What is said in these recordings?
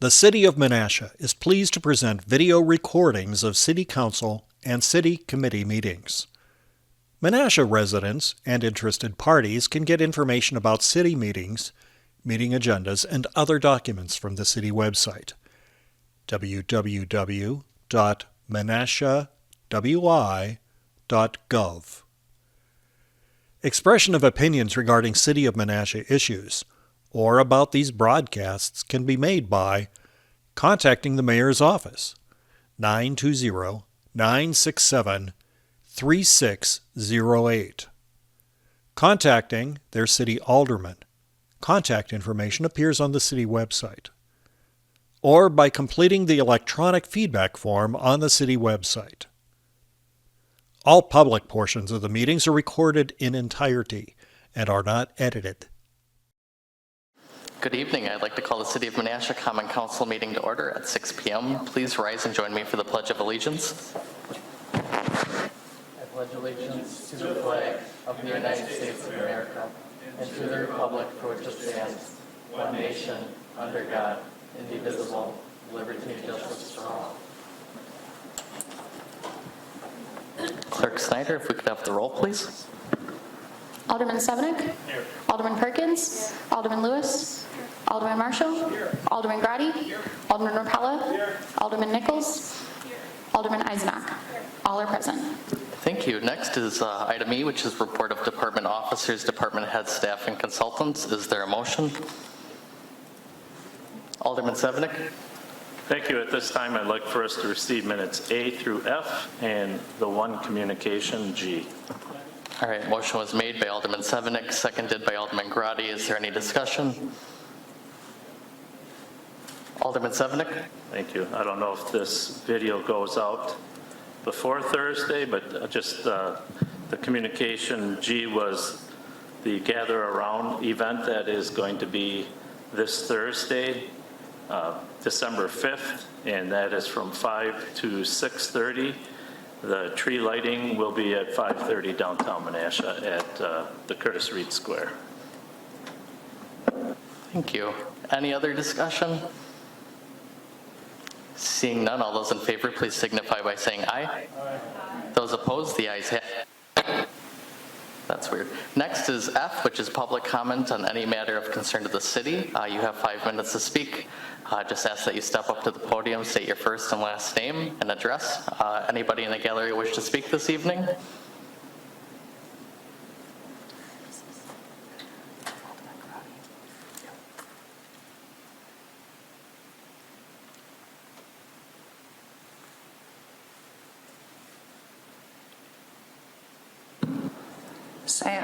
The City of Menasha is pleased to present video recordings of City Council and City Committee meetings. Menasha residents and interested parties can get information about city meetings, meeting agendas, and other documents from the city website, www.menashawi.gov. Expression of opinions regarding City of Menasha issues or about these broadcasts can be made by contacting the Mayor's office, 920-967-3608. Contacting their city alderman. Contact information appears on the city website. Or by completing the electronic feedback form on the city website. All public portions of the meetings are recorded in entirety and are not edited. Good evening. I'd like to call the City of Menasha Common Council meeting to order at 6 p.m. Please rise and join me for the Pledge of Allegiance. I pledge allegiance to the flag of the United States of America and to the republic for which it stands, one nation, under God, indivisible, liberty and justice for all. Clerk Snyder, if we could have the roll, please. Alderman Sevenik. Here. Alderman Perkins. Alderman Lewis. Alderman Marshall. Here. Alderman Grady. Here. Alderman Rapella. Here. Alderman Nichols. Here. Alderman Eisenach. Here. All are present. Thank you. Next is item E, which is report of department officers, department heads, staff, and consultants. Is there a motion? Alderman Sevenik. Thank you. At this time, I'd like for us to receive minutes A through F and the one communication G. All right, motion was made by Alderman Sevenik, seconded by Alderman Grady. Is there any discussion? Alderman Sevenik? Thank you. I don't know if this video goes out before Thursday, but just the communication G was the Gather Around event that is going to be this Thursday, December 5th, and that is from 5 to 6:30. The tree lighting will be at 5:30 downtown Menasha at the Curtis Reed Square. Thank you. Any other discussion? Seeing none, all those in favor, please signify by saying aye. Aye. Those opposed, the ayes have it. That's weird. Next is F, which is public comment on any matter of concern to the city. You have 5 minutes to speak. Just ask that you step up to the podium, state your first and last name and address. Anybody in the gallery wish to speak this evening?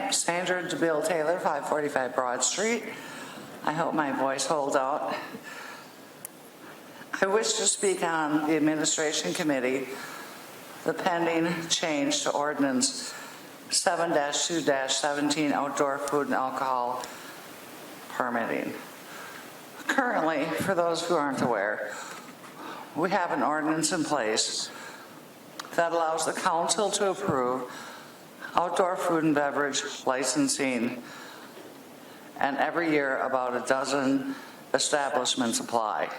Sandra DeBill Taylor, 545 Broad Street. I hope my voice holds out. I wish to speak on the Administration Committee, the pending change to Ordinance 7-2-17 outdoor food and alcohol permitting. Currently, for those who aren't aware, we have an ordinance in place that allows the council to approve outdoor food and beverage licensing, and every year about a dozen establishments apply.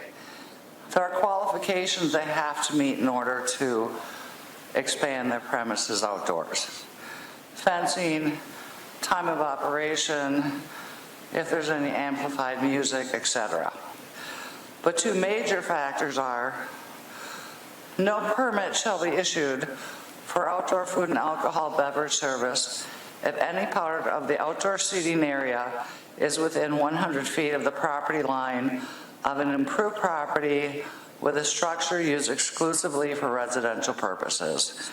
There are qualifications they have to meet in order to expand their premises outdoors. Fencing, time of operation, if there's any amplified music, etc. But 2 major factors are: no permit shall be issued for outdoor food and alcohol beverage service if any part of the outdoor seating area is within 100 feet of the property line of an improved property with a structure used exclusively for residential purposes.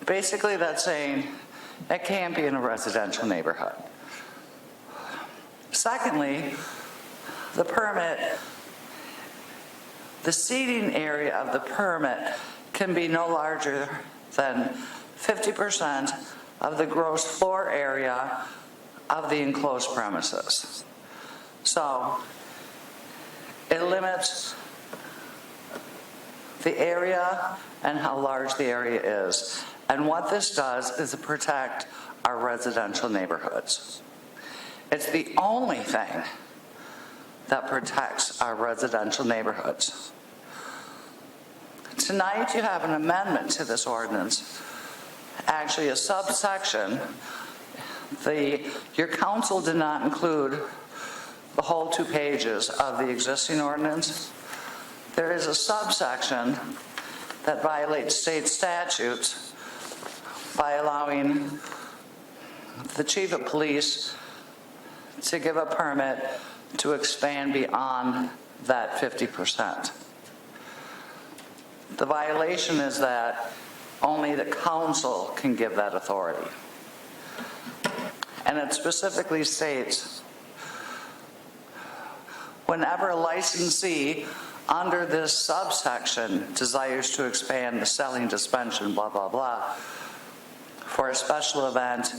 Basically, that's saying it can't be in a residential neighborhood. Secondly, the seating area of the permit can be no larger than 50% of the gross floor area of the enclosed premises. So it limits the area and how large the area is. And what this does is to protect our residential neighborhoods. It's the only thing that protects our residential neighborhoods. Tonight, you have an amendment to this ordinance, actually a subsection. Your council did not include the whole 2 pages of the existing ordinance. There is a subsection that violates state statutes by allowing the chief of police to give a permit to expand beyond that 50%. The violation is that only the council can give that authority. And it specifically states, whenever a licensee under this subsection desires to expand the selling, dispensing, blah, blah, blah, for a special event,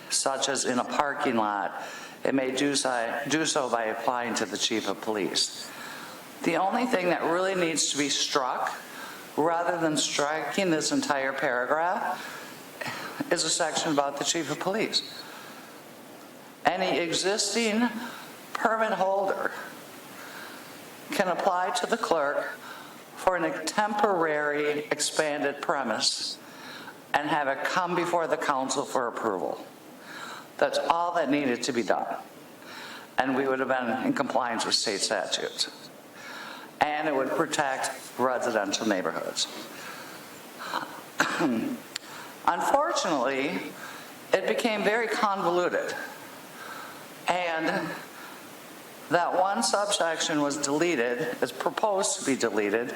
such as in a parking lot, it may do so by applying to the chief of police. The only thing that really needs to be struck, rather than striking this entire paragraph, is a section about the chief of police. Any existing permit holder can apply to the clerk for a temporary expanded premise and have it come before the council for approval. That's all that needed to be done. And we would have been in compliance with state statutes. And it would protect residential neighborhoods. Unfortunately, it became very convoluted. And that one subsection was deleted, is proposed to be deleted,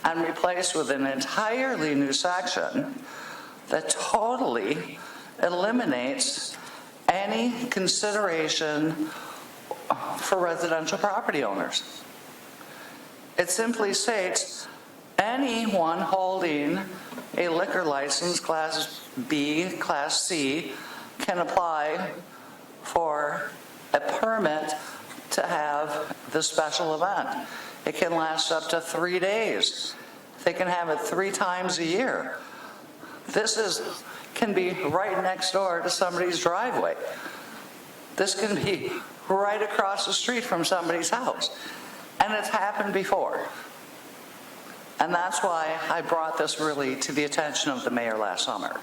and replaced with an entirely new section that totally eliminates any consideration for residential property owners. It simply states anyone holding a liquor license, Class B, Class C, can apply for a permit to have the special event. It can last up to 3 days. They can have it 3 times a year. This can be right next door to somebody's driveway. This can be right across the street from somebody's house. And it's happened before. And that's why I brought this really to the attention of the mayor last summer.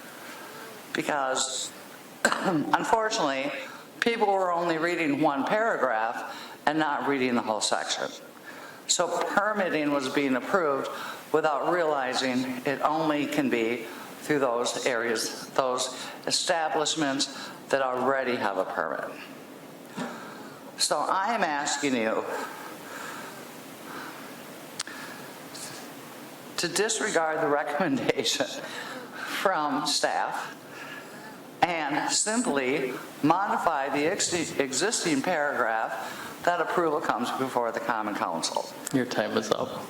Because unfortunately, people were only reading one paragraph and not reading the whole section. So permitting was being approved without realizing it only can be through those areas, those establishments that already have a permit. So I am asking you to disregard the recommendation from staff and simply modify the existing paragraph that approval comes before the Common Council. Your time is up.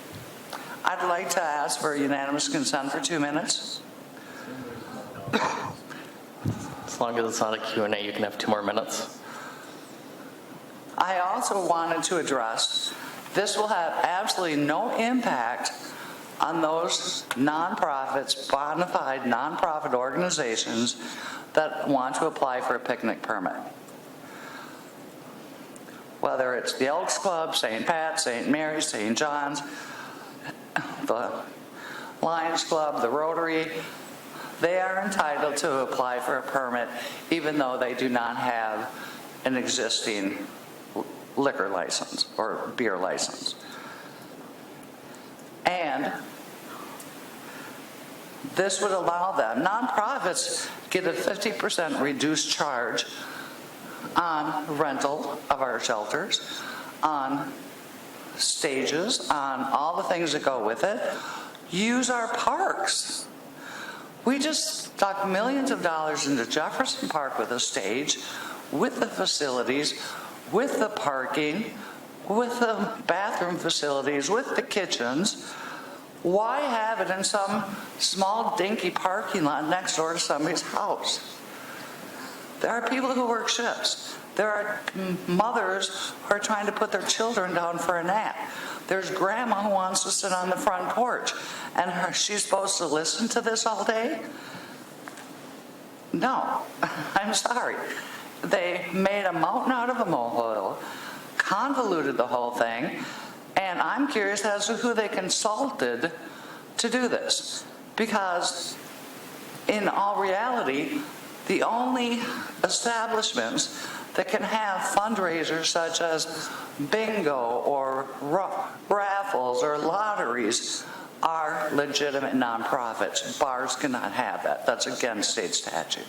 I'd like to ask for unanimous consent for 2 minutes. As long as it's not a Q&A, you can have 2 more minutes. I also wanted to address, this will have absolutely no impact on those nonprofits, bona fide nonprofit organizations that want to apply for a picnic permit. Whether it's the Elks Club, St. Pat's, St. Mary's, St. John's, the Lions Club, the Rotary, they are entitled to apply for a permit even though they do not have an existing liquor license or beer license. And this would allow them, nonprofits get a 50% reduced charge on rental of our shelters, on stages, on all the things that go with it. Use our parks. We just stuck millions of dollars into Jefferson Park with a stage, with the facilities, with the parking, with the bathroom facilities, with the kitchens. Why have it in some small dinky parking lot next door to somebody's house? There are people who work shifts. There are mothers who are trying to put their children down for a nap. There's grandma who wants to sit on the front porch, and she's supposed to listen to this all day? No, I'm sorry. They made a mountain out of a molehill, convoluted the whole thing, and I'm curious as to who they consulted to do this. Because in all reality, the only establishments that can have fundraisers such as bingo or raffles or lotteries are legitimate nonprofits. Bars cannot have that. That's against state statute.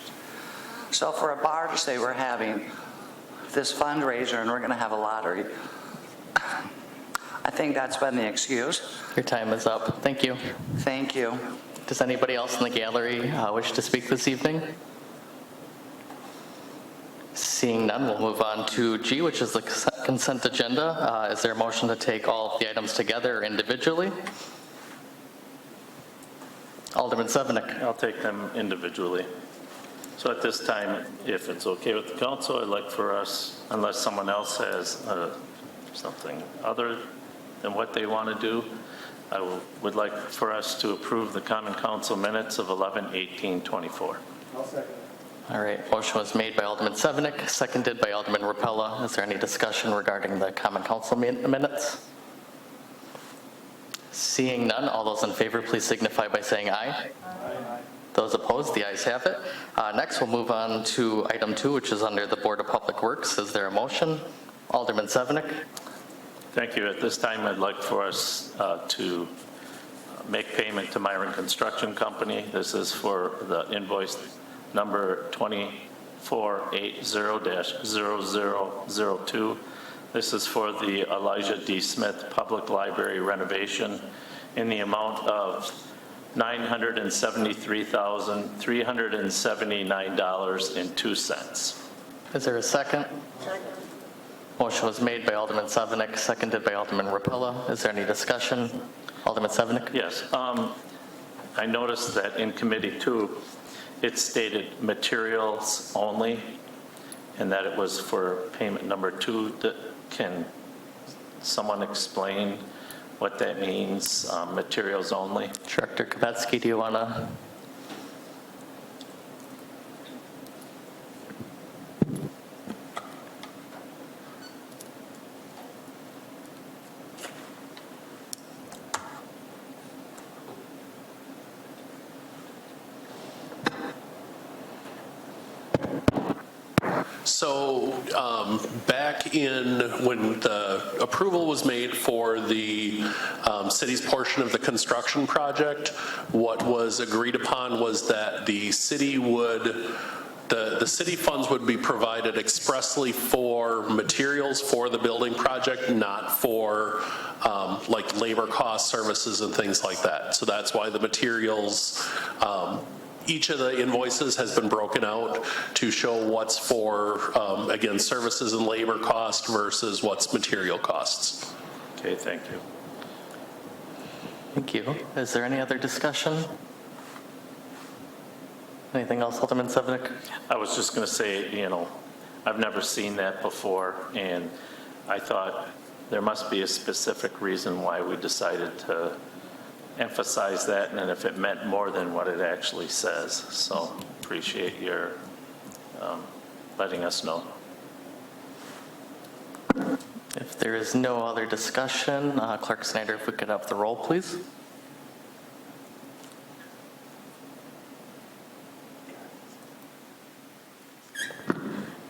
So for a bar to say we're having this fundraiser and we're going to have a lottery, I think that's been the excuse. Your time is up. Thank you. Thank you. Does anybody else in the gallery wish to speak this evening? Seeing none, we'll move on to G, which is the consent agenda. Is there a motion to take all of the items together or individually? Alderman Sevenik. I'll take them individually. So at this time, if it's okay with the council, I'd like for us, unless someone else has something other than what they want to do, I would like for us to approve the common council minutes of 11/18/24. All right, motion was made by Alderman Sevenik, seconded by Alderman Rapella. Is there any discussion regarding the common council minutes? Seeing none, all those in favor, please signify by saying aye. Aye. Those opposed, the ayes have it. Next, we'll move on to item 2, which is under the Board of Public Works. Is there a motion? Alderman Sevenik. Thank you. At this time, I'd like for us to make payment to Myron Construction Company. This is for the invoice number 2480-0002. This is for the Elijah D. Smith Public Library renovation in the amount of $973,379.02. Is there a second? Motion was made by Alderman Sevenik, seconded by Alderman Rapella. Is there any discussion? Alderman Sevenik? Yes. I noticed that in committee too, it stated materials only, and that it was for payment number 2. Can someone explain what that means, materials only? Director Kubetsky, do you want to? So back in when the approval was made for the city's portion of the construction project, what was agreed upon was that the city would, the city funds would be provided expressly for materials for the building project, not for like labor costs, services, and things like that. So that's why the materials, each of the invoices has been broken out to show what's for, again, services and labor cost versus what's material costs. Okay, thank you. Thank you. Is there any other discussion? Anything else, Alderman Sevenik? I was just going to say, you know, I've never seen that before, and I thought there must be a specific reason why we decided to emphasize that, and if it meant more than what it actually says. So appreciate your letting us know. If there is no other discussion, Clerk Snyder, if we could have the roll, please.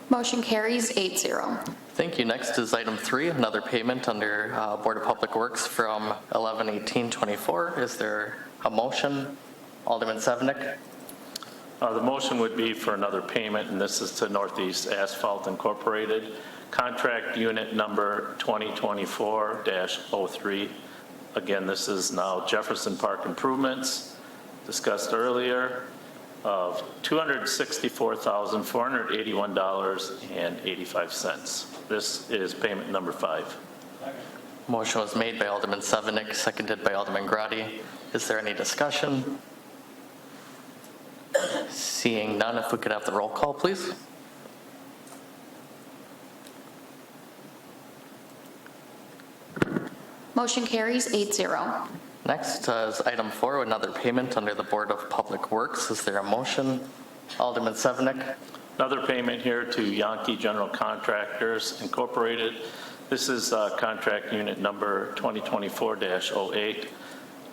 Motion carries 8-0. Thank you. Next is item 3, another payment under Board of Public Works from 11/18/24. Is there a motion? Alderman Sevenik. The motion would be for another payment, and this is to Northeast Asphalt Incorporated, contract unit number 2024-03. Again, this is now Jefferson Park improvements, discussed earlier, of $264,481.85. This is payment number 5. Motion was made by Alderman Sevenik, seconded by Alderman Grady. Is there any discussion? Seeing none, if we could have the roll call, please. Motion carries 8-0. Next is item 4, another payment under the Board of Public Works. Is there a motion? Alderman Sevenik. Another payment here to Yankee General Contractors Incorporated. This is contract unit number 2024-08.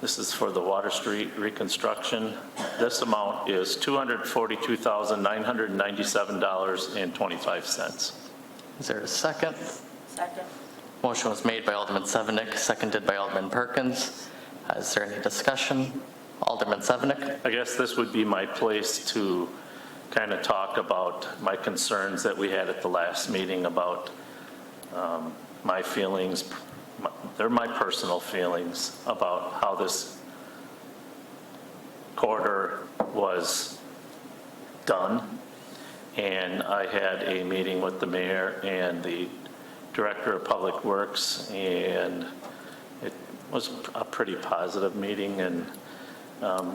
This is for the Water Street reconstruction. This amount is $242,997.25. Is there a second? Second. Motion was made by Alderman Sevenick, seconded by Alderman Perkins. Is there any discussion? Alderman Sevenick? I guess this would be my place to kind of talk about my concerns that we had at the last meeting about my feelings. They're my personal feelings about how this corridor was done. And I had a meeting with the mayor and the director of public works, and it was a pretty positive meeting. And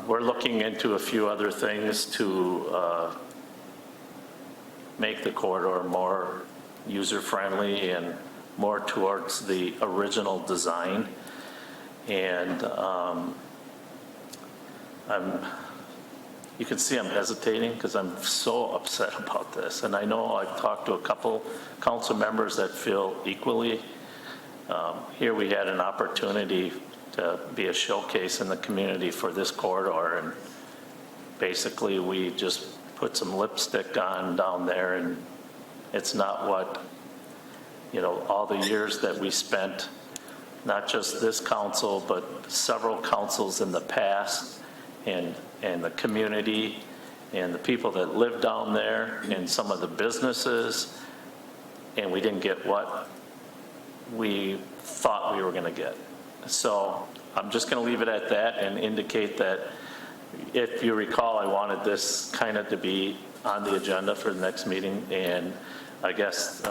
we're looking into a few other things to make the corridor more user-friendly and more towards the original design. And you can see I'm hesitating because I'm so upset about this. And I know I've talked to a couple council members that feel equally. Here we had an opportunity to be a showcase in the community for this corridor, and basically we just put some lipstick on down there, and it's not what, you know, all the years that we spent, not just this council, but several councils in the past, and the community, and the people that live down there, and some of the businesses, and we didn't get what we thought we were going to get. So I'm just going to leave it at that and indicate that, if you recall, I wanted this kind of to be on the agenda for the next meeting, and I guess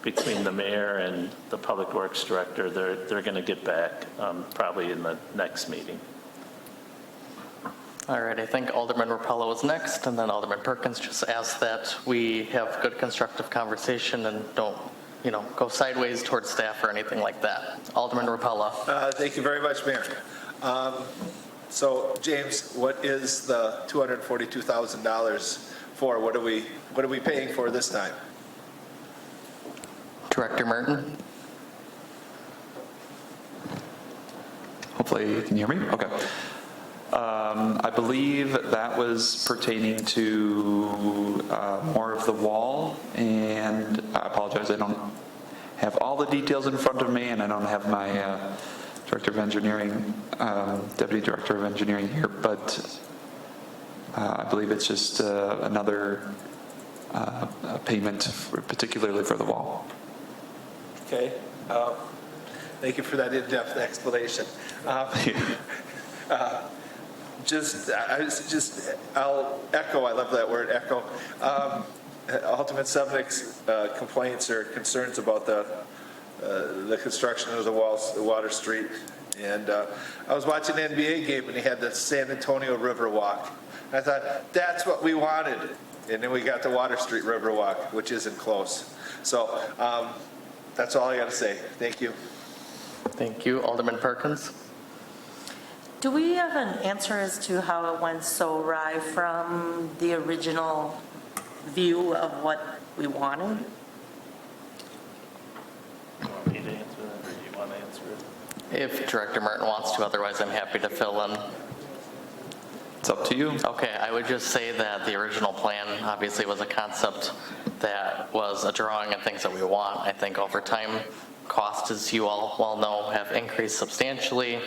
between the mayor and the public works director, they're going to get back probably in the next meeting. All right, I think Alderman Rapella was next, and then Alderman Perkins. Just asked that we have good constructive conversation and don't, you know, go sideways towards staff or anything like that. Alderman Rapella. Thank you very much, Mayor. So, James, what is the $242,000 for? What are we paying for this time? Director Merton. Hopefully you can hear me. Okay. I believe that was pertaining to more of the wall, and I apologize, I don't have all the details in front of me, and I don't have my Director of Engineering, Deputy Director of Engineering here, but I believe it's just another payment, particularly for the wall. Okay. Thank you for that in-depth explanation. I'll echo, I love that word, echo, Alderman Sevenick's complaints or concerns about the construction of the Water Street. And I was watching an NBA game, and he had the San Antonio River Walk. I thought, that's what we wanted. And then we got the Water Street River Walk, which isn't close. So that's all I got to say. Thank you. Thank you. Alderman Perkins. Do we have an answer as to how it went so awry from the original view of what we wanted? You want me to answer that, or do you want to answer it? If Director Martin wants to, otherwise I'm happy to fill in. It's up to you. Okay, I would just say that the original plan obviously was a concept that was a drawing of things that we want. I think over time, costs, as you all well know, have increased substantially.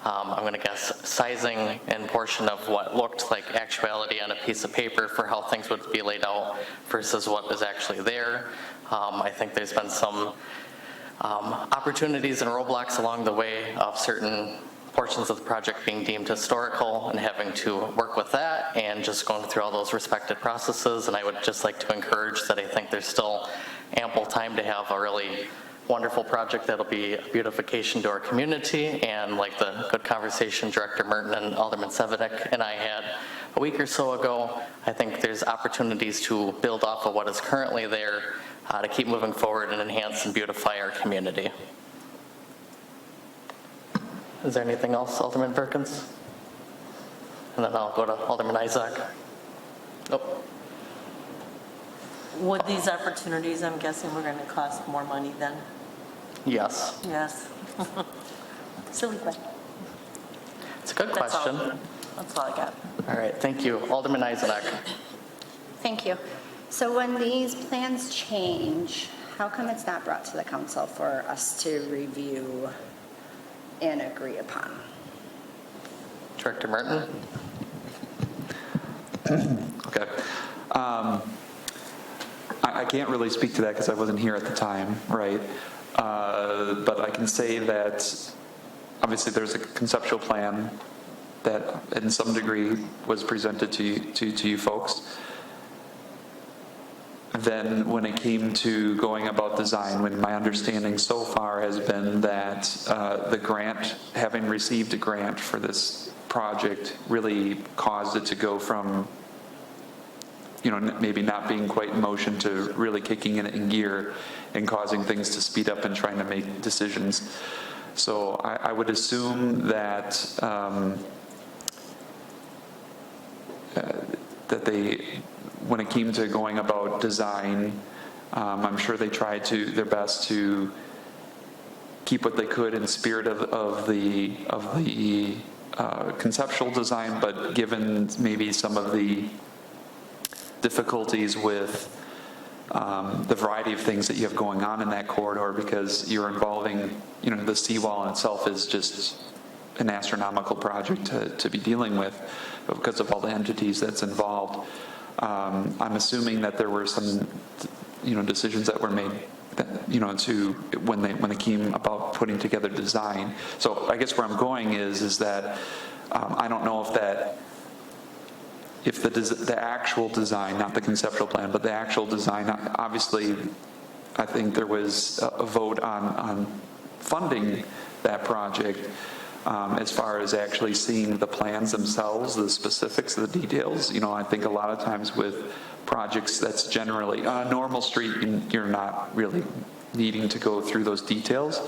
I'm going to guess sizing and portion of what looked like actuality on a piece of paper for how things would be laid out versus what is actually there. I think there's been some opportunities and roadblocks along the way of certain portions of the project being deemed historical and having to work with that and just going through all those respected processes. And I would just like to encourage that I think there's still ample time to have a really wonderful project that'll be a beautification to our community. And like the good conversation Director Merton and Alderman Sevenick and I had a week or so ago, I think there's opportunities to build off of what is currently there to keep moving forward and enhance and beautify our community. Is there anything else, Alderman Perkins? And then I'll go to Alderman Isaac. Nope. Would these opportunities, I'm guessing, were going to cost more money then? Yes. Yes. Silly question. It's a good That's all. question. That's all I got. All right, thank you. Alderman Eisenach. Thank you. So when these plans change, how come it's not brought to the council for us to review and agree upon? Director Martin? Okay. I can't really speak to that because I wasn't here at the time, right? But I can say that obviously there's a conceptual plan that in some degree was presented to you folks. Then when it came to going about design, when my understanding so far has been that the grant, having received a grant for this project, really caused it to go from, you know, maybe not being quite in motion to really kicking it in gear and causing things to speed up and trying to make decisions. So I would assume that that they, when it came to going about design, I'm sure they tried their best to keep what they could in spirit of the conceptual design, but given maybe some of the difficulties with the variety of things that you have going on in that corridor, because you're involving, you know, the seawall in itself is just an astronomical project to be dealing with because of all the entities that's involved. I'm assuming that there were some, you know, decisions that were made, that, you know, to when they came about putting together design. So I guess where I'm going is that I don't know if the actual design, not the conceptual plan, but the actual design, obviously, I think there was a vote on funding that project. As far as actually seeing the plans themselves, the specifics, the details, you know, I think a lot of times with projects that's generally on a normal street, you're not really needing to go through those details.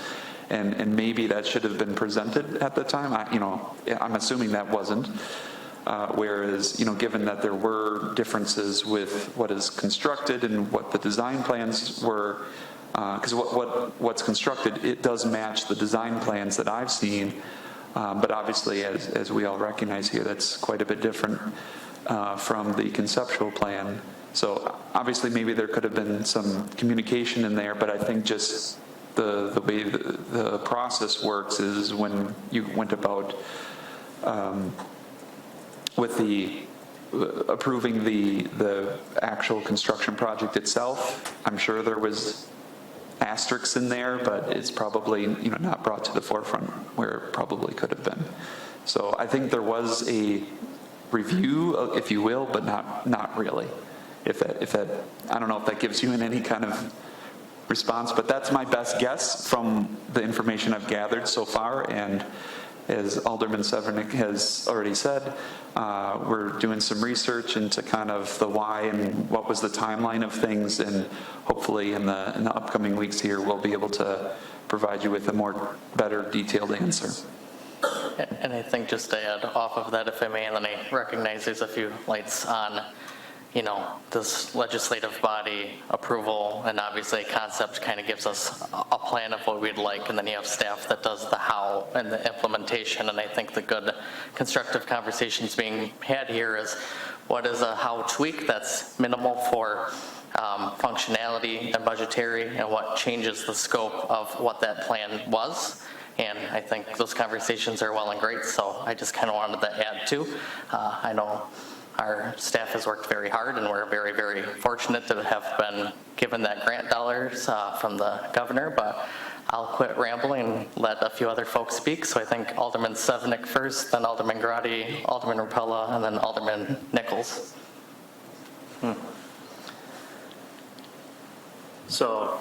And maybe that should have been presented at the time. I'm assuming that wasn't. Whereas, you know, given that there were differences with what is constructed and what the design plans were, because what's constructed, it does match the design plans that I've seen. But obviously, as we all recognize here, that's quite a bit different from the conceptual plan. So obviously, maybe there could have been some communication in there, but I think just the way the process works is when you went about with the approving the actual construction project itself. I'm sure there was asterisks in there, but it's probably, you know, not brought to the forefront where it probably could have been. So I think there was a review, if you will, but not really. If that, I don't know if that gives you any kind of response, but that's my best guess from the information I've gathered so far. And as Alderman Severnick has already said, we're doing some research into kind of the why and what was the timeline of things, and hopefully in the upcoming weeks here we'll be able to provide you with a better detailed answer. And I think just to add off of that, if I may, and then I recognize there's a few lights on, you know, this legislative body approval, and obviously a concept kind of gives us a plan of what we'd like, and then you have staff that does the how and the implementation. And I think the good constructive conversations being had here is what is a how tweak that's minimal for functionality and budgetary, and what changes the scope of what that plan was. And I think those conversations are well and great, so I just kind of wanted to add to. I know our staff has worked very hard, and we're very, very fortunate to have been given that grant dollars from the governor, but I'll quit rambling and let a few other folks speak. So I think Alderman Severnick first, then Alderman Grotti, Alderman Rapella, and then Alderman Nichols. So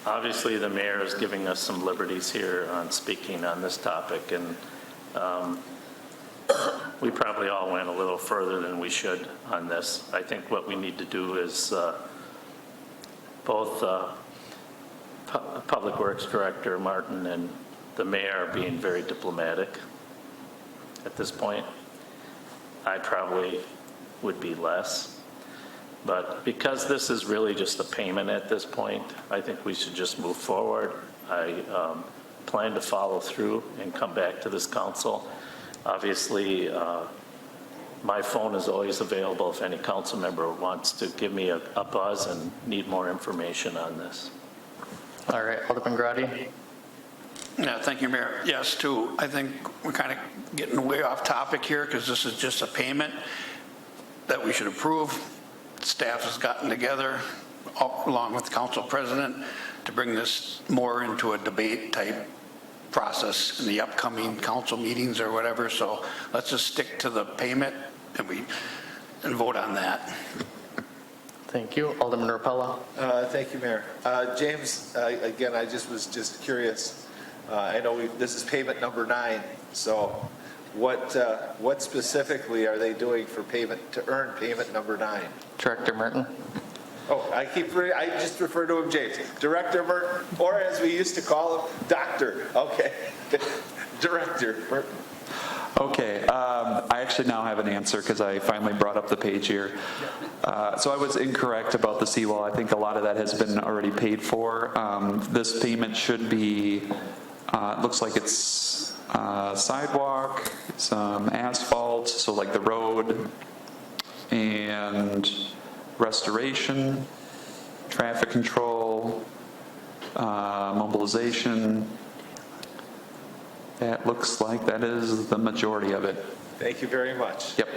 obviously the mayor is giving us some liberties here on speaking on this topic, and we probably all went a little further than we should on this. I think what we need to do is both Public Works Director Martin and the mayor are being very diplomatic at this point. I probably would be less. But because this is really just a payment at this point, I think we should just move forward. I plan to follow through and come back to this council. Obviously, my phone is always available if any council member wants to give me a buzz and need more information on this. All right, Alderman Grady. Yeah, thank you, Mayor. Yes, too. I think we're kind of getting way off topic here because this is just a payment that we should approve. Staff has gotten together along with the council president to bring this more into a debate type process in the upcoming council meetings or whatever. So let's just stick to the payment and vote on that. Thank you. Alderman Rapella. Thank you, Mayor. James, again, I was curious. I know this is payment number 9. So what specifically are they doing for payment to earn payment number 9? Director Merton. Oh, I just refer to him, James. Director Merton, or as we used to call him, Doctor. Okay. Director Merton. Okay, I actually now have an answer because I finally brought up the page here. So I was incorrect about the seawall. I think a lot of that has been already paid for. This payment should be, looks like it's sidewalk, some asphalt, so like the road, and restoration, traffic control, mobilization. That looks like that is the majority of it. Thank you very much. Yep.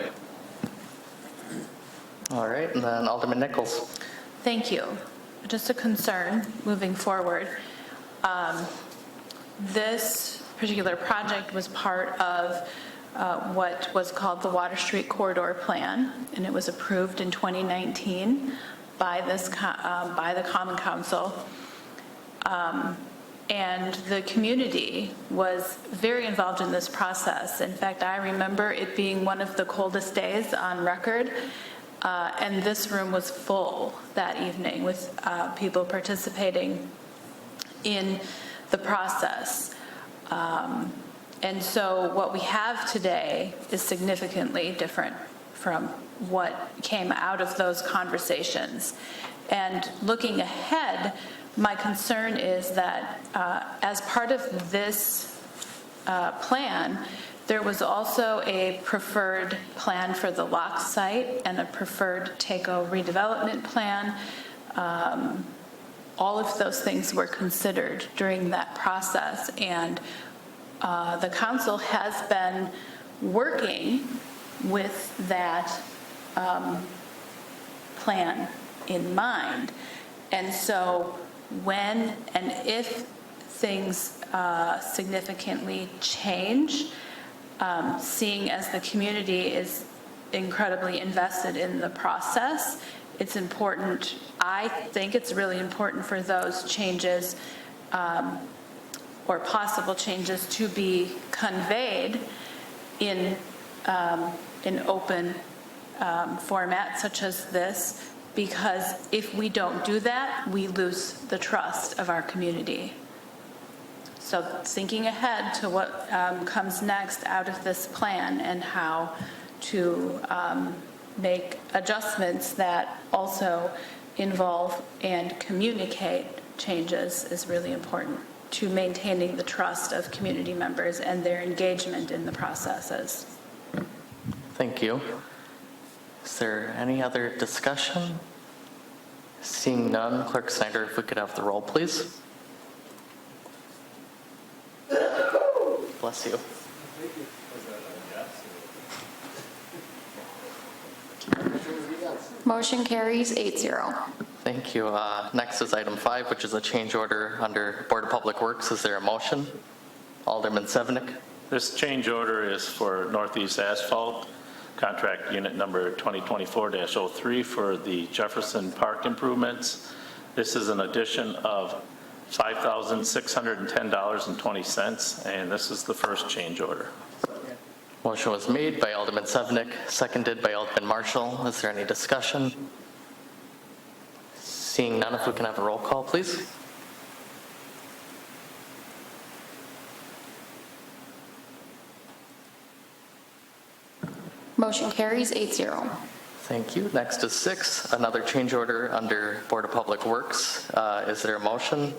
All right, and then Alderman Nichols. Thank you. Just a concern moving forward. This particular project was part of what was called the Water Street Corridor Plan, and it was approved in 2019 by the Common Council. And the community was very involved in this process. In fact, I remember it being one of the coldest days on record, and this room was full that evening with people participating in the process. And so what we have today is significantly different from what came out of those conversations. And looking ahead, my concern is that as part of this plan, there was also a preferred plan for the lock site and a preferred TACO redevelopment plan. All of those things were considered during that process, and the council has been working with that plan in mind. And so when and if things significantly change, seeing as the community is incredibly invested in the process, it's important, I think it's really important for those changes or possible changes to be conveyed in an open format such as this, because if we don't do that, we lose the trust of our community. So thinking ahead to what comes next out of this plan and how to make adjustments that also involve and communicate changes is really important to maintaining the trust of community members and their engagement in the processes. Thank you. Is there any other discussion? Seeing none, Clerk Snyder, if we could have the roll, please. Bless you. Motion carries 8-0. Thank you. Next is item 5, which is a change order under Board of Public Works. Is there a motion? Alderman Sevenick. This change order is for Northeast Asphalt, contract unit number 2024-03 for the Jefferson Park improvements. This is an addition of $5,610.20, and this is the first change order. Motion was made by Alderman Sevenick, seconded by Alderman Marshall. Is there any discussion? Seeing none, if we can have a roll call, please. Motion carries 8-0. Thank you. Next is 6, another change order under Board of Public Works. Is there a motion?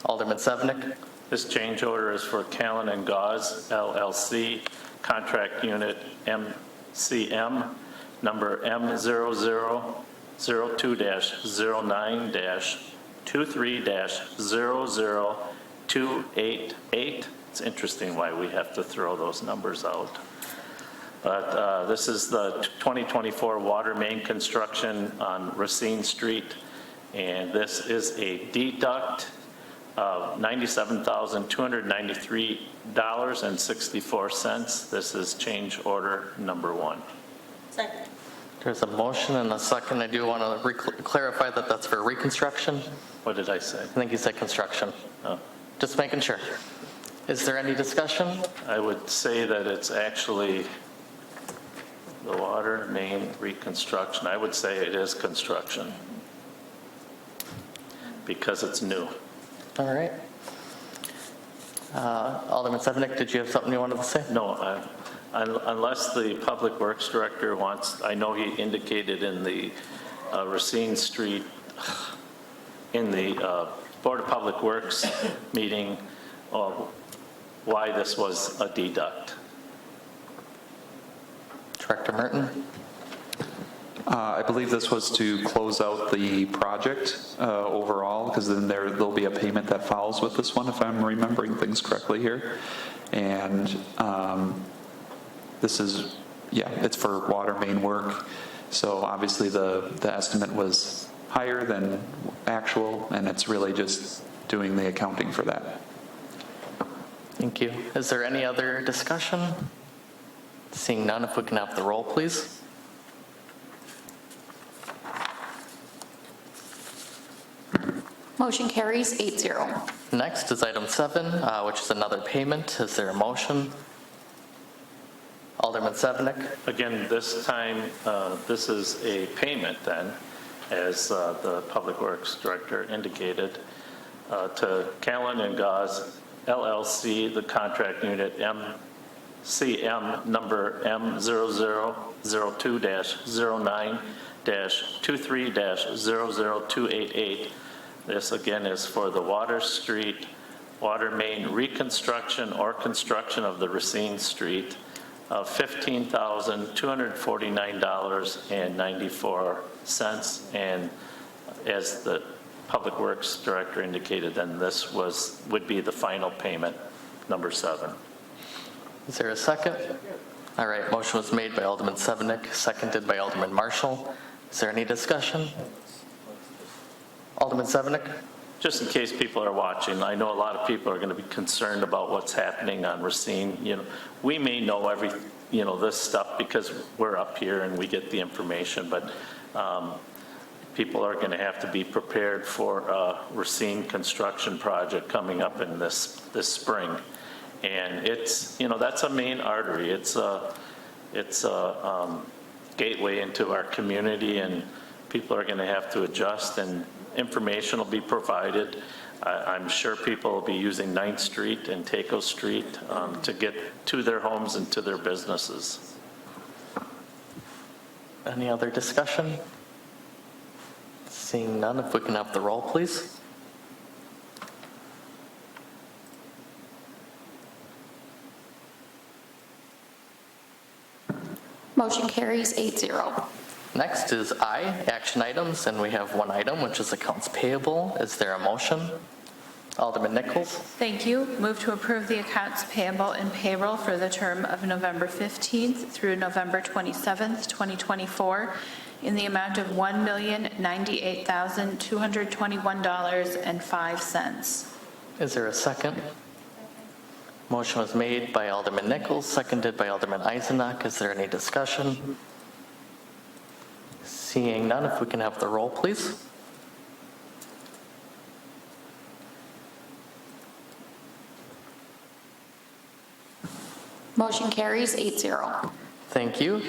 Alderman Sevenick. This change order is for Callan and Gauze LLC, contract unit MCM, number M0002-09-23-00288. It's interesting why we have to throw those numbers out. But this is the 2024 water main construction on Racine Street, and this is a deduct of $97,293.64. This is change order number 1. Second. There's a motion and a second. I do want to clarify that that's for reconstruction. What did I say? I think you said construction. Oh. Just making sure. Is there any discussion? I would say that it's actually the water main reconstruction. I would say it is construction because it's new. All right. Alderman Sevenick, did you have something you wanted to say? No, unless the Public Works Director wants, I know he indicated in the Racine Street, in the Board of Public Works meeting, why this was a deduct. Director Merton? I believe this was to close out the project overall, because then there'll be a payment that follows with this one, if I'm remembering things correctly here. And this is, yeah, it's for water main work. So obviously the estimate was higher than actual, and it's really just doing the accounting for that. Thank you. Is there any other discussion? Seeing none, if we can have the roll, please. Motion carries 8-0. Next is item 7, which is another payment. Is there a motion? Alderman Sevenick. Again, this time, this is a payment then, as the Public Works Director indicated, to Callan and Gauze LLC, the contract unit MCM number M0002-09-23-00288. This again is for the Water Street water main reconstruction or construction of the Racine Street of $15,249.94. And as the Public Works Director indicated, then this would be the final payment, number 7. Is there a second? All right, motion was made by Alderman Sevenick, seconded by Alderman Marshall. Is there any discussion? Alderman Sevenick? Just in case people are watching, I know a lot of people are going to be concerned about what's happening on Racine. We may know this stuff because we're up here and we get the information, but people are going to have to be prepared for a Racine construction project coming up in this spring. And it's, that's a main artery. It's a gateway into our community, and people are going to have to adjust, and information will be provided. I'm sure people will be using 9th Street and Taco Street to get to their homes and to their businesses. Any other discussion? Seeing none, if we can have the roll, please. Motion carries 8-0. Next is I, action items, and we have one item, which is accounts payable. Is there a motion? Alderman Nichols. Thank you. Move to approve the accounts payable and payroll for the term of November 15th through November 27th, 2024, in the amount of $1,098,221.05. Is there a second? Motion was made by Alderman Nichols, seconded by Alderman Eisenach. Is there any discussion? Seeing none, if we can have the roll, please. Motion carries 8-0. Thank you.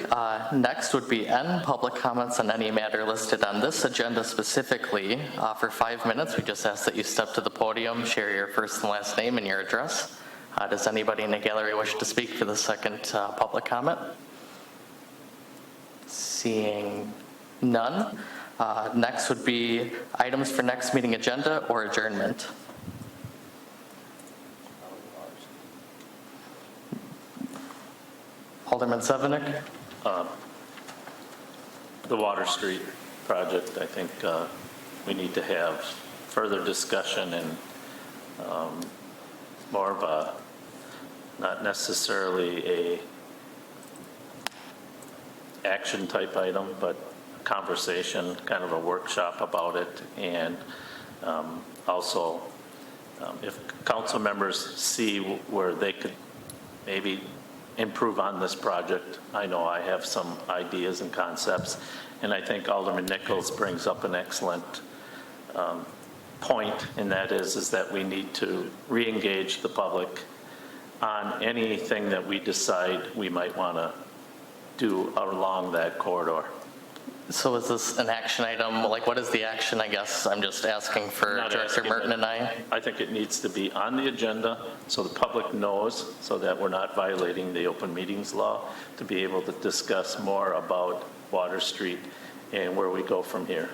Next would be N, public comments on any matter listed on this agenda specifically. For 5 minutes, we just ask that you step to the podium, share your first and last name and your address. Does anybody in the gallery wish to speak for the second public comment? Seeing none. Next would be items for next meeting agenda or adjournment. Alderman Sevenick? The Water Street project, I think we need to have further discussion and more of a, not necessarily a action type item, but a conversation, kind of a workshop about it. And also, if council members see where they could maybe improve on this project, I know I have some ideas and concepts, and I think Alderman Nichols brings up an excellent point, and that is that we need to re-engage the public on anything that we decide we might want to do along that corridor. So is this an action item? Like, what is the action, I guess? I'm just asking for Not Director asking Merton it. and I. I think it needs to be on the agenda so the public knows, so that we're not violating the open meetings law, to be able to discuss more about Water Street and where we go from here.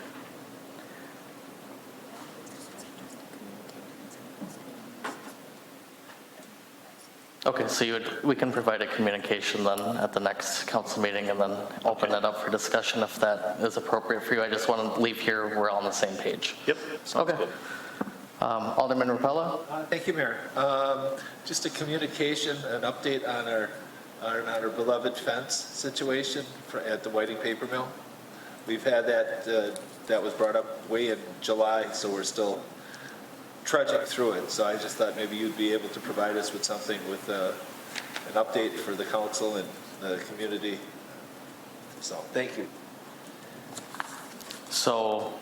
Okay, so we can provide a communication then at the next council meeting and then open that up for discussion if that is appropriate for you. I just want to leave here, we're all on the same page. Yep. Sounds Okay. good. Alderman Rapella? Thank you, Mayor. Just a communication, an update on our beloved fence situation at the Whiting Paper Mill. We've had that was brought up way in July, so we're still trudging through it. So I just thought maybe you'd be able to provide us with something with an update for the council and the community. So thank you. So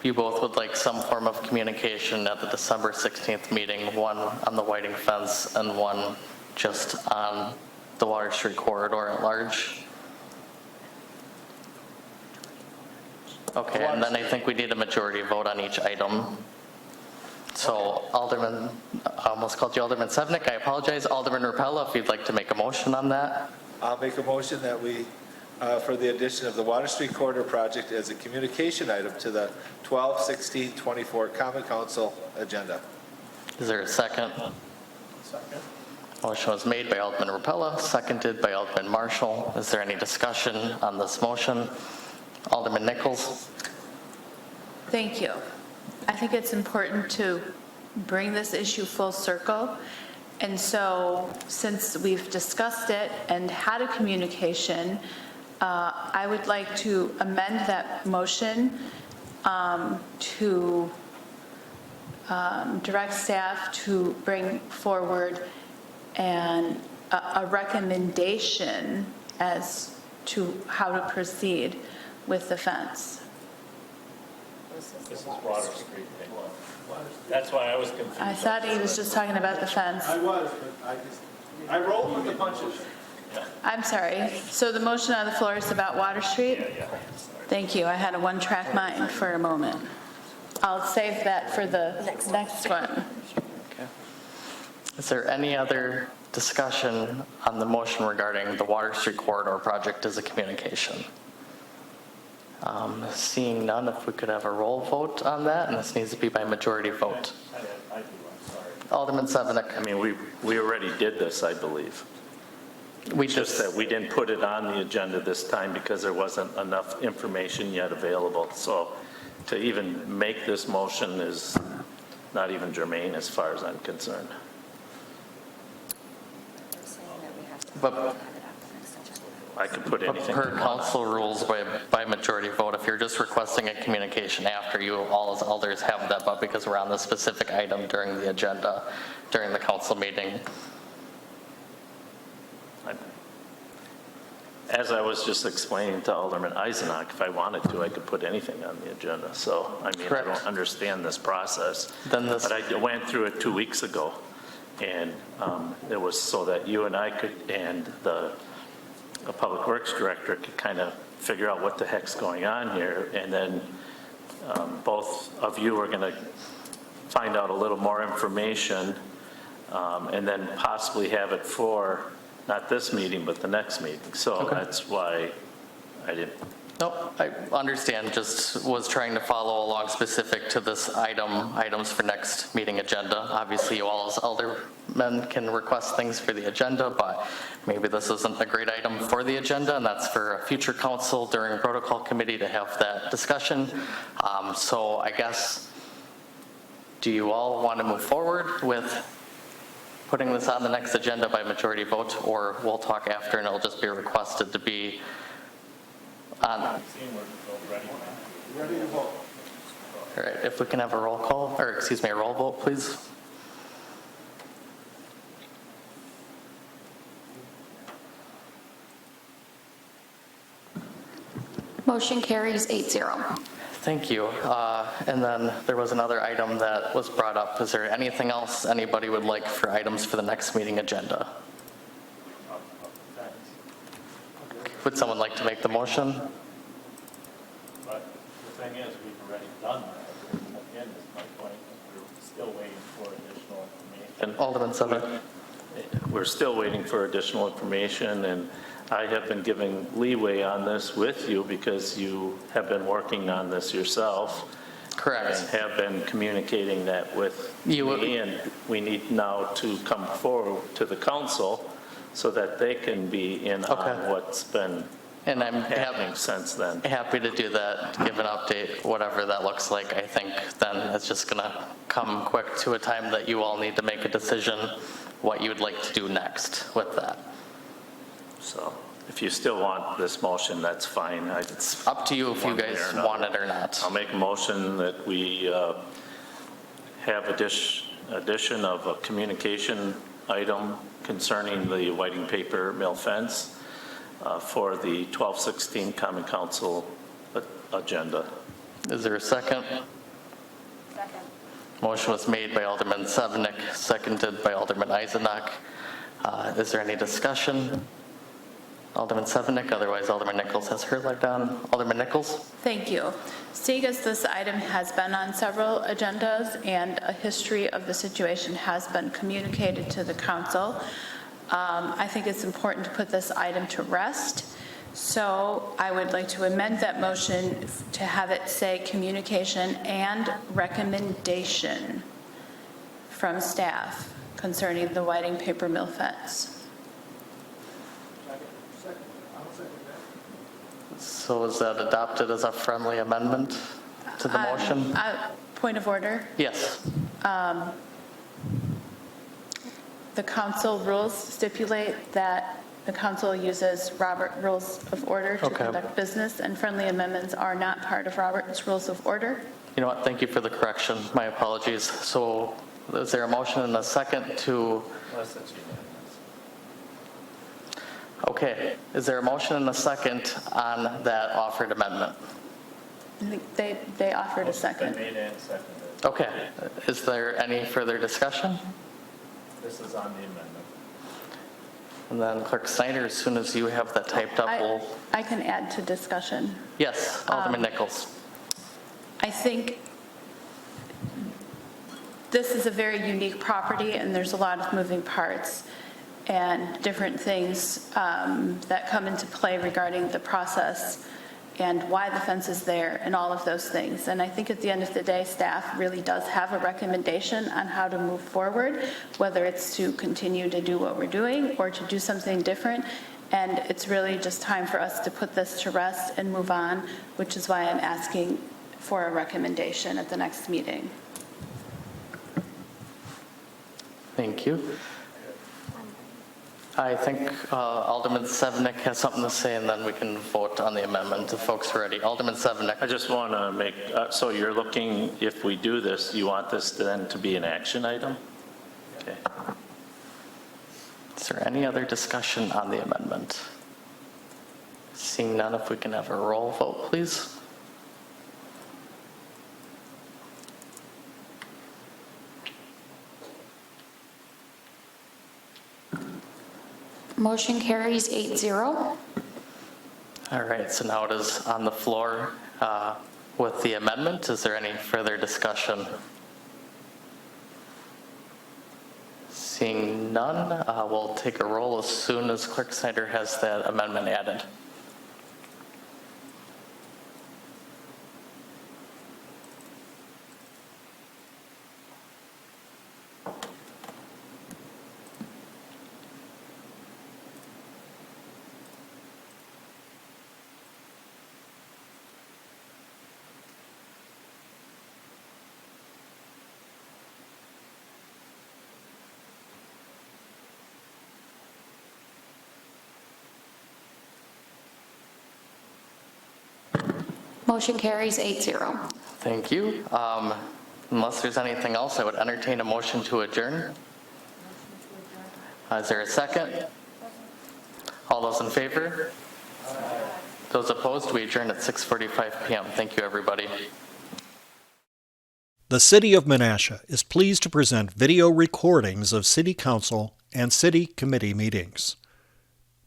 you both would like some form of communication at the December 16th meeting, one on the Whiting fence and one just on the Water Street corridor at large? Okay, and then I think we need a majority vote on each item. So Alderman, I almost called you Alderman Sevenick, I apologize. Alderman Rapella, if you'd like to make a motion on that. I'll make a motion that we, for the addition of the Water Street Corridor project as a communication item to the 12/16/24 Common Council agenda. Is there a second? Second. Motion was made by Alderman Rapella, seconded by Alderman Marshall. Is there any discussion on this motion? Alderman Nichols? Thank you. I think it's important to bring this issue full circle. And so, since we've discussed it and had a communication, I would like to amend that motion to direct staff to bring forward a recommendation as to how to proceed with the fence. This is Water Street. That's why I was confused. I thought he was just talking about the fence. I was, but I rolled with the punches. I'm sorry. So the motion on the floor is about Water Street? Thank you. I had a one-track mind for a moment. I'll save that for the next one. Okay. Is there any other discussion on the motion regarding the Water Street Corridor project as a communication? Seeing none, if we could have a roll vote on that, and this needs to be by majority vote. I'm sorry. Alderman Sevenick. I mean, we already did this, I believe. We Just that we didn't put it on the agenda this time because there wasn't enough information yet available. So to even make this motion is not even germane as far as I'm concerned. But I could put anything. per council rules by majority vote, if you're just requesting a communication after you, all as elders have that, but because we're on the specific item during the agenda, during the council meeting. As I was just explaining to Alderman Eisenach, if I wanted to, I could put anything on the agenda. So, I mean, Correct. I don't understand this process. Then this- But I went through it 2 weeks ago, and it was so that you and I could, and the Public Works Director could kind of figure out what the heck's going on here, and then both of you are going to find out a little more information, and then possibly have it for not this meeting, but the next meeting. So that's why I didn't No, I understand, just was trying to follow along specific to this items for next meeting agenda. Obviously, you all as aldermen can request things for the agenda, but maybe this isn't a great item for the agenda, and that's for a future council during protocol committee to have that discussion. So I guess, do you all want to move forward with putting this on the next agenda by majority vote, or we'll talk after and it'll just be requested to be on? Ready to vote. All right, if we can have a roll call, or excuse me, a roll vote, please. Motion carries 8-0. Thank you. And then there was another item that was brought up. Is there anything else anybody would like for items for the next meeting agenda? Would someone like to make the motion? But the thing is, we've already done that. Again, is my point, we're still waiting for additional information. Alderman Sevenick. We're still waiting for additional information, and I have been giving leeway on this with you because you have been working on this yourself. Correct. And have been communicating that with me, and we need now to come forward to the council so that they can be in on what's been And I'm happening since then. happy to do that, give an update, whatever that looks like. I think then it's just going to come quick to a time that you all need to make a decision what you would like to do next with that. So if you still want this motion, that's fine. It's up to you if you guys want it or not. I'll make a motion that we have addition of a communication item concerning the whiting paper mill fence for the 12/16 Common Council agenda. Is there a second? Second. Motion was made by Alderman Sevenick, seconded by Alderman Eisenach. Is there any discussion? Alderman Sevenick, otherwise Alderman Nichols has her leg down. Alderman Nichols? Thank you. Seeing as this item has been on several agendas and a history of the situation has been communicated to the council, I think it's important to put this item to rest. So I would like to amend that motion to have it say communication and recommendation from staff concerning the whiting paper mill fence. So is that adopted as a friendly amendment to the motion? Point of order. Yes. The council rules stipulate that the council uses Robert Rules of Order to conduct business, and friendly amendments are not part of Robert's Rules of Order. You know what, thank you for the correction. My apologies. So is there a motion and a second to... Okay, is there a motion and a second on that offered amendment? I think they offered a second. Made and seconded. Okay, is there any further discussion? This is on the amendment. And then Clerk Snyder, as soon as you have that typed up, we'll... I can add to discussion. Yes, Alderman Nichols. I think this is a very unique property, and there's a lot of moving parts and different things that come into play regarding the process and why the fence is there and all of those things. And I think at the end of the day, staff really does have a recommendation on how to move forward, whether it's to continue to do what we're doing or to do something different. And it's really just time for us to put this to rest and move on, which is why I'm asking for a recommendation at the next meeting. Thank you. I think Alderman Sevenick has something to say, and then we can vote on the amendment if folks are ready. Alderman Sevenick. I just want to make, so you're looking, if we do this, you want this then to be an action item? Okay. Is there any other discussion on the amendment? Seeing none, if we can have a roll vote, please. Motion carries 8-0. All right, so now it is on the floor with the amendment. Is there any further discussion? Seeing none, we'll take a roll as soon as Clerk Snyder has that amendment added. Motion carries 8-0. Thank you. Unless there's anything else, I would entertain a motion to adjourn. Is there a second? All those in favor? Those opposed, we adjourn at 6:45 p.m. Thank you, everybody. The City of Menasha is pleased to present video recordings of City Council and City Committee meetings.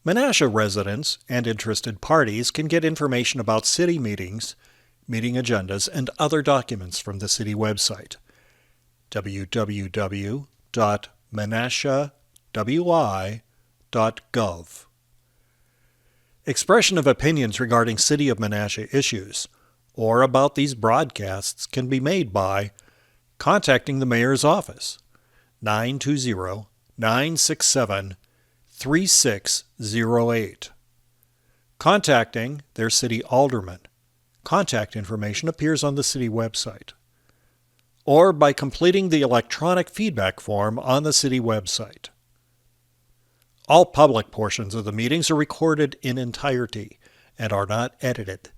Menasha residents and interested parties can get information about city meetings, meeting agendas, and other documents from the city website, www.menashawi.gov. Expression of opinions regarding City of Menasha issues or about these broadcasts can be made by contacting the Mayor's Office, 920-967-3608. Contacting their city alderman. Contact information appears on the city website. Or by completing the electronic feedback form on the city website. All public portions of the meetings are recorded in entirety and are not edited.